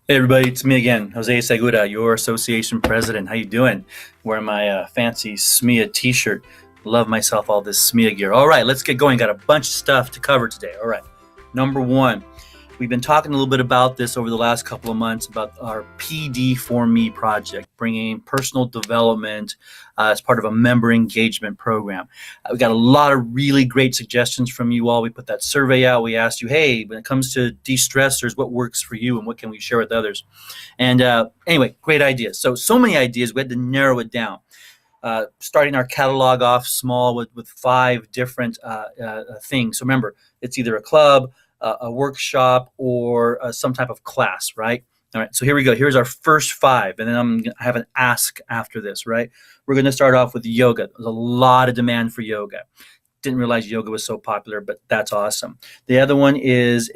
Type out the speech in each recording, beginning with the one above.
Hey everybody, it's me again, Jose Segura, your association president. How you doing? Wearing my fancy SMIA t-shirt. Love myself all this SMIA gear. All right, let's get going. Got a bunch of stuff to cover today. All right, number one, we've been talking a little bit about this over the last couple of months about our PD for Me project, bringing personal development as part of a member engagement program. We got a lot of really great suggestions from you all. We put that survey out. We asked you, hey, when it comes to de-stressors, what works for you and what can we share with others? And anyway, great ideas. So many ideas. We had to narrow it down. Starting our catalog off small with five different things. So remember, it's either a club, a workshop, or some type of class, right? All right, so here we go. Here's our first five, and then I'm going to have an ask after this, right? We're going to start off with yoga. There's a lot of demand for yoga. Didn't realize yoga was so popular, but that's awesome. The other one is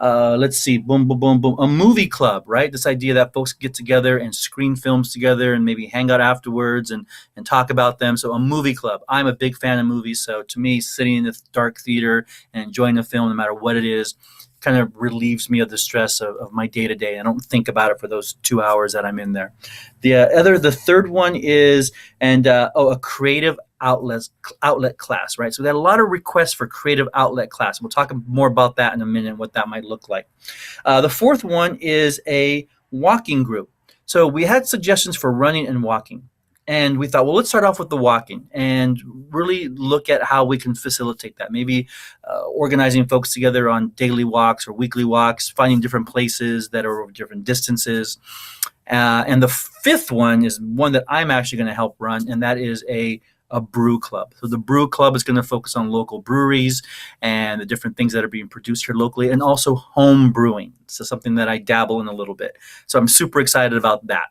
let's see, boom, boom, boom, boom, a movie club, right? This idea that folks get together and screen films together and maybe hang out afterwards and talk about them. So a movie club. I'm a big fan of movies. So to me, sitting in the dark theater and enjoying the film, no matter what it is, kind of relieves me of the stress of my day to day. I don't think about it for those 2 hours that I'm in there. The third one is, a creative outlet class, right? So we had a lot of requests for creative outlet class. We'll talk more about that in a minute, what that might look like. The fourth one is a walking group. So we had suggestions for running and walking. And we thought, well, let's start off with the walking and really look at how we can facilitate that. Maybe organizing folks together on daily walks or weekly walks, finding different places that are over different distances. And the fifth one is one that I'm actually going to help run, and that is a brew club. So the brew club is going to focus on local breweries and the different things that are being produced here locally, and also home brewing. So something that I dabble in a little bit. So I'm super excited about that.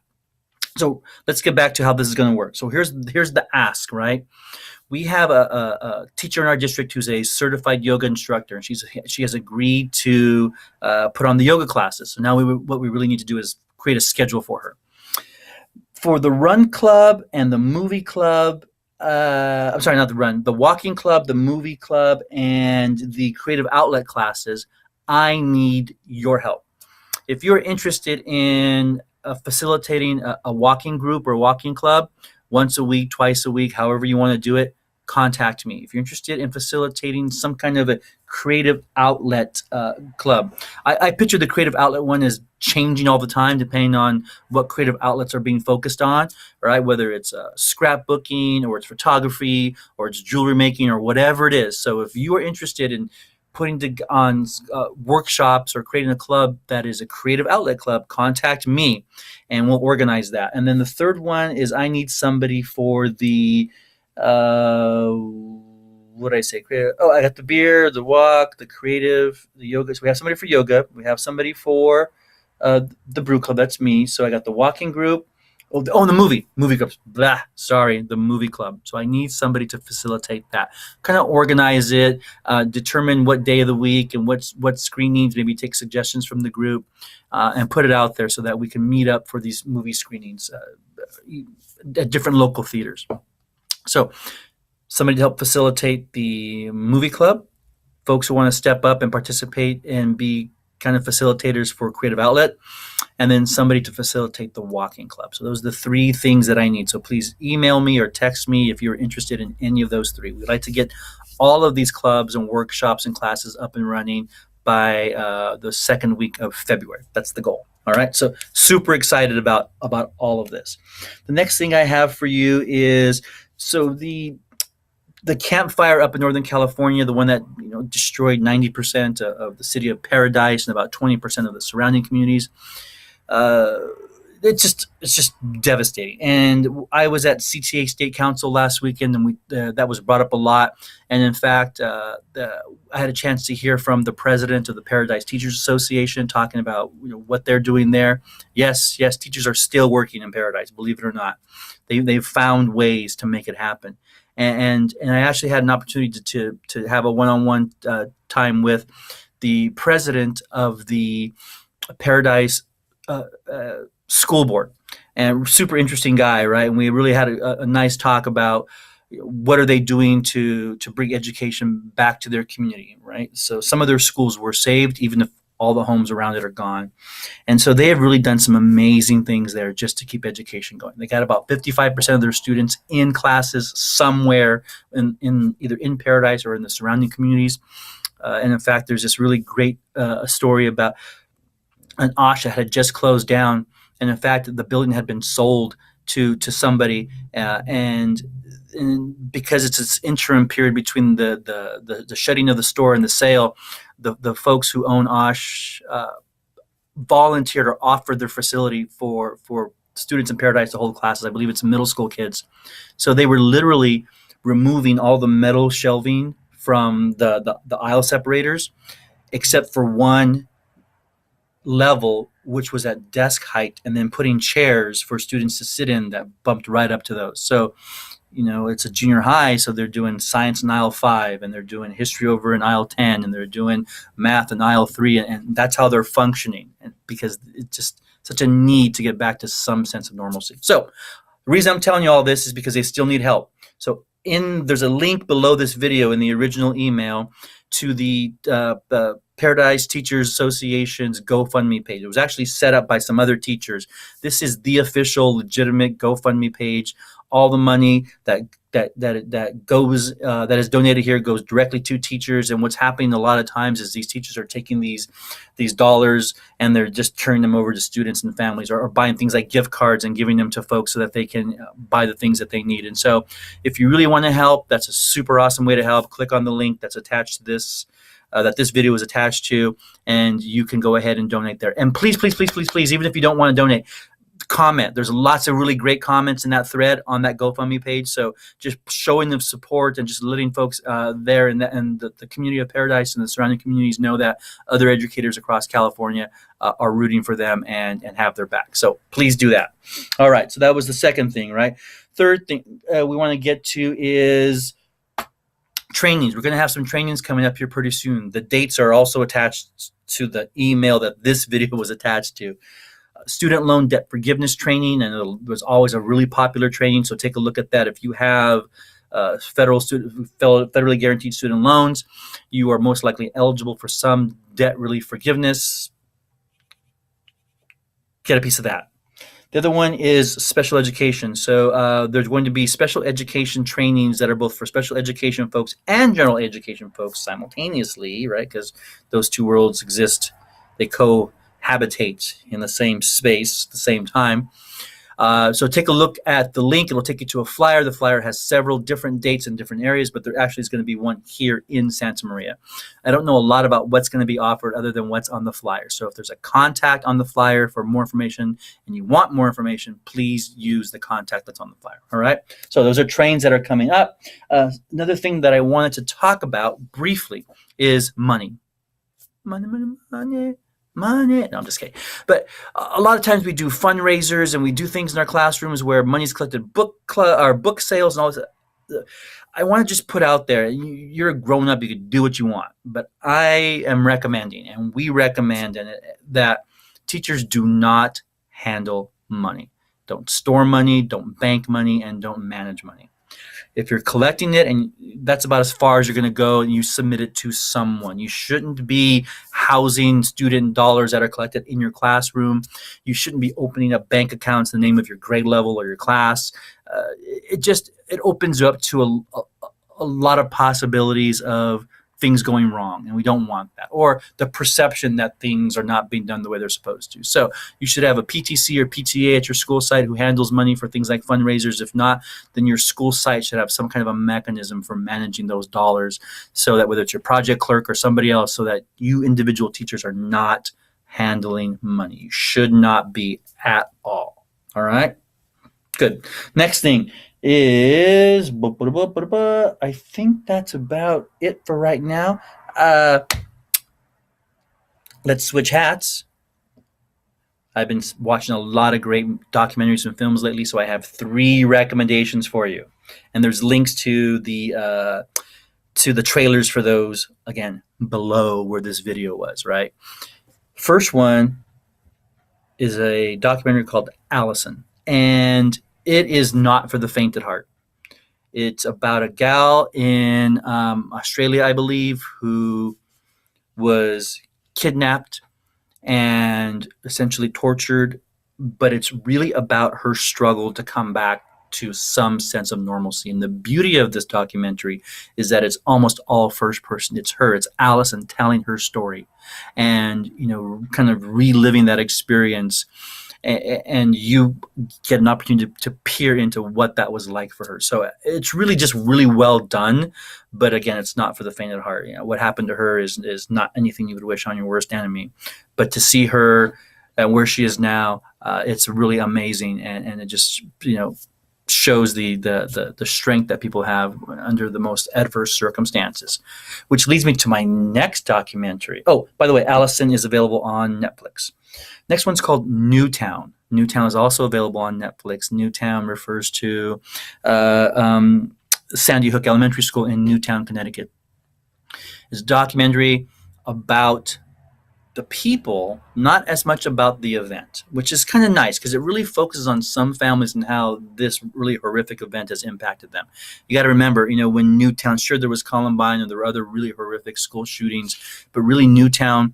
So let's get back to how this is going to work. So here's the ask, right? We have a teacher in our district who's a certified yoga instructor, and she has agreed to put on the yoga classes. So now what we really need to do is create a schedule for her. For the run club and the movie club, I'm sorry, not the run, the walking club, the movie club, and the creative outlet classes, I need your help. If you're interested in facilitating a walking group or walking club once a week, twice a week, however you want to do it, contact me. If you're interested in facilitating some kind of a creative outlet club, I picture the creative outlet one as changing all the time depending on what creative outlets are being focused on, right? Whether it's scrapbooking or it's photography or it's jewelry making or whatever it is. So if you are interested in putting on workshops or creating a club that is a creative outlet club, contact me and we'll organize that. And then the third one is I need somebody for the what did I say? Oh, I got the beer, the walk, the creative, the yoga. So we have somebody for yoga. We have somebody for the brew club. That's me. So I got the walking group. Oh, the movie clubs. Blah. Sorry, the movie club. So I need somebody to facilitate that. Kind of organize it, determine what day of the week and what screenings. Maybe take suggestions from the group and put it out there so that we can meet up for these movie screenings at different local theaters. So somebody to help facilitate the movie club, folks who want to step up and participate and be kind of facilitators for creative outlet, and then somebody to facilitate the walking club. So those are the three things that I need. So please email me or text me if you're interested in any of those three. We'd like to get all of these clubs and workshops and classes up and running by the second week of February. That's the goal. All right, so super excited about all of this. The next thing I have for you is the campfire up in Northern California, the one that destroyed 90% of the city of Paradise and about 20% of the surrounding communities. It's just devastating. And I was at CTA State Council last weekend, and that was brought up a lot. And in fact, I had a chance to hear from the president of the Paradise Teachers Association talking about what they're doing there. Yes, teachers are still working in Paradise, believe it or not. They've found ways to make it happen. And I actually had an opportunity to have a one-on-one time with the president of the Paradise school board, and super interesting guy, right? And we really had a nice talk about what are they doing to bring education back to their community, right? So some of their schools were saved, even if all the homes around it are gone. And so they have really done some amazing things there just to keep education going. They got about 55% of their students in classes somewhere in either in Paradise or in the surrounding communities. And in fact, there's this really great story about an Asha had just closed down, and in fact, the building had been sold to somebody, and because it's this interim period between the shutting of the store and the sale, the folks who own Osh volunteered or offered their facility for students in Paradise to hold classes. I believe it's middle school kids. So they were literally removing all the metal shelving from the aisle separators, except for one level, which was at desk height, and then putting chairs for students to sit in that bumped right up to those. So, it's a junior high, so they're doing science in aisle 5, and they're doing history over in aisle 10, and they're doing math in aisle 3, and that's how they're functioning, because it's just such a need to get back to some sense of normalcy. So the reason I'm telling you all this is because they still need help. So there's a link below this video in the original email to the Paradise Teachers Association's GoFundMe page. It was actually set up by some other teachers. This is the official, legitimate GoFundMe page. All the money that goes that is donated here goes directly to teachers. And what's happening a lot of times is these teachers are taking these dollars and they're just turning them over to students and families, or buying things like gift cards and giving them to folks so that they can buy the things that they need. And so, if you really want to help, that's a super awesome way to help. Click on the link that's attached to this. That this video is attached to, and you can go ahead and donate there. And please, please, please, please, please, even if you don't want to donate, comment. There's lots of really great comments in that thread on that GoFundMe page. So just showing them support and just letting folks there and the community of Paradise and the surrounding communities know that other educators across California are rooting for them and have their back. So please do that. All right. So that was the second thing, right? Third thing we want to get to is trainings. We're going to have some trainings coming up here pretty soon. The dates are also attached to the email that this video was attached to. Student loan debt forgiveness training, and it was always a really popular training, so take a look at that. If you have federally guaranteed student loans, you are most likely eligible for some debt relief forgiveness. Get a piece of that. The other one is special education. So there's going to be special education trainings that are both for special education folks and general education folks simultaneously, right? Because those two worlds exist. They cohabitate in the same space at the same time. So take a look at the link. It'll take you to a flyer. The flyer has several different dates in different areas, but there actually is going to be one here in Santa Maria. I don't know a lot about what's going to be offered other than what's on the flyer. So if there's a contact on the flyer for more information and you want more information, please use the contact that's on the flyer. All right. So those are trains that are coming up. Another thing that I wanted to talk about briefly is money. Money. No, I'm just kidding. But a lot of times we do fundraisers and we do things in our classrooms where money's collected, book sales and all this. I want to just put out there, you're a grown up, you can do what you want. But I am recommending, and we recommend that teachers do not handle money. Don't store money, don't bank money, and don't manage money. If you're collecting it, and that's about as far as you're going to go, and you submit it to someone. You shouldn't be housing student dollars that are collected in your classroom. You shouldn't be opening up bank accounts in the name of your grade level or your class. It opens you up to a lot of possibilities of things going wrong, and we don't want that, or the perception that things are not being done the way they're supposed to. So you should have a PTC or PTA at your school site who handles money for things like fundraisers. If not, then your school site should have some kind of a mechanism for managing those dollars, so that whether it's your project clerk or somebody else, so that you individual teachers are not handling money. You should not be at all. All right? Good. Next thing is, I think that's about it for right now. Let's switch hats. I've been watching a lot of great documentaries and films lately, so I have 3 recommendations for you. And there's links to the trailers for those, again, below where this video was, right? First one is a documentary called Allison, and it is not for the faint at heart. It's about a gal in Australia, I believe, who was kidnapped and essentially tortured. But it's really about her struggle to come back to some sense of normalcy. And the beauty of this documentary is that it's almost all first person. It's her, it's Allison telling her story, and kind of reliving that experience, and you get an opportunity to peer into what that was like for her. So it's really just really well done. But again, it's not for the faint of heart. What happened to her is not anything you would wish on your worst enemy. But to see her where she is now, it's really amazing, and it just shows the strength that people have under the most adverse circumstances. Which leads me to my next documentary. Oh, by the way, Allison is available on Netflix. Next one's called Newtown. Newtown is also available on Netflix. Newtown refers to Sandy Hook Elementary School in Newtown, Connecticut. It's a documentary about the people, not as much about the event, which is kind of nice because it really focuses on some families and how this really horrific event has impacted them. You got to remember, when Newtown, sure, there was Columbine and there were other really horrific school shootings, but really Newtown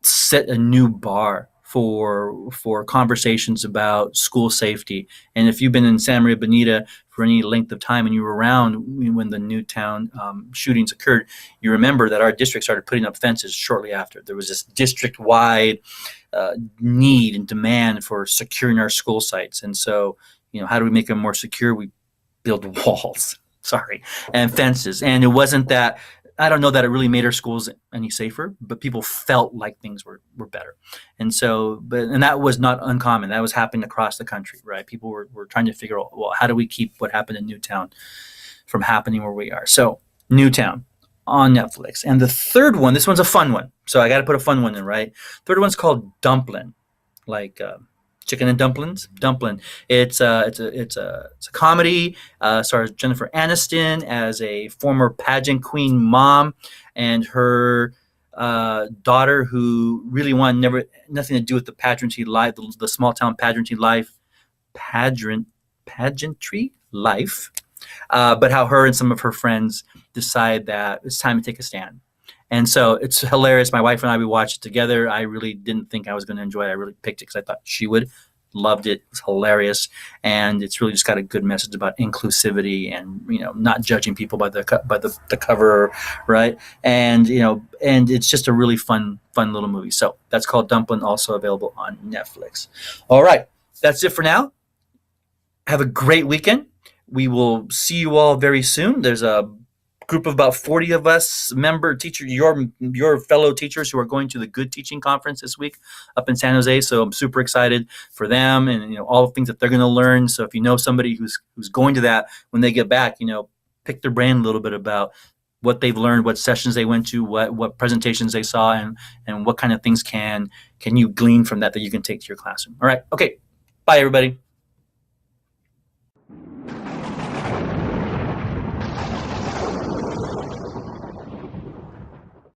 set a new bar for conversations about school safety. And if you've been in Santa Maria Bonita for any length of time and you were around when the Newtown shootings occurred, you remember that our district started putting up fences shortly after. There was this district-wide need and demand for securing our school sites. And so, how do we make them more secure? We build walls, and fences. And it wasn't that, I don't know that it really made our schools any safer, but people felt like things were better. And so, and that was not uncommon. That was happening across the country, right? People were trying to figure out, well, how do we keep what happened in Newtown from happening where we are? So Newtown on Netflix. And the third one, this one's a fun one. So I got to put a fun one in, right? Third one's called Dumplin', like chicken and dumplings. Dumpling. It's a comedy. Stars Jennifer Aniston as a former pageant queen mom, and her daughter who really wanted nothing to do with the pageantry life, the small town pageantry life, pageantry life. But how her and some of her friends decide that it's time to take a stand. And so it's hilarious. My wife and I, we watched it together. I really didn't think I was going to enjoy it. I really picked it because I thought she would. Loved it. It was hilarious. And it's really just got a good message about inclusivity and, not judging people by the cover, right? And, and it's just a really fun little movie. So that's called Dumplin', also available on Netflix. All right. That's it for now. Have a great weekend. We will see you all very soon. There's a group of about 40 of us teachers, your fellow teachers who are going to the Good Teaching Conference this week up in San Jose. So I'm super excited for them and all the things that they're going to learn. So if you know somebody who's going to that, when they get back, pick their brain a little bit about what they've learned, what sessions they went to, what presentations they saw, and what kind of things can you glean from that you can take to your classroom. All right. Okay. Bye, everybody.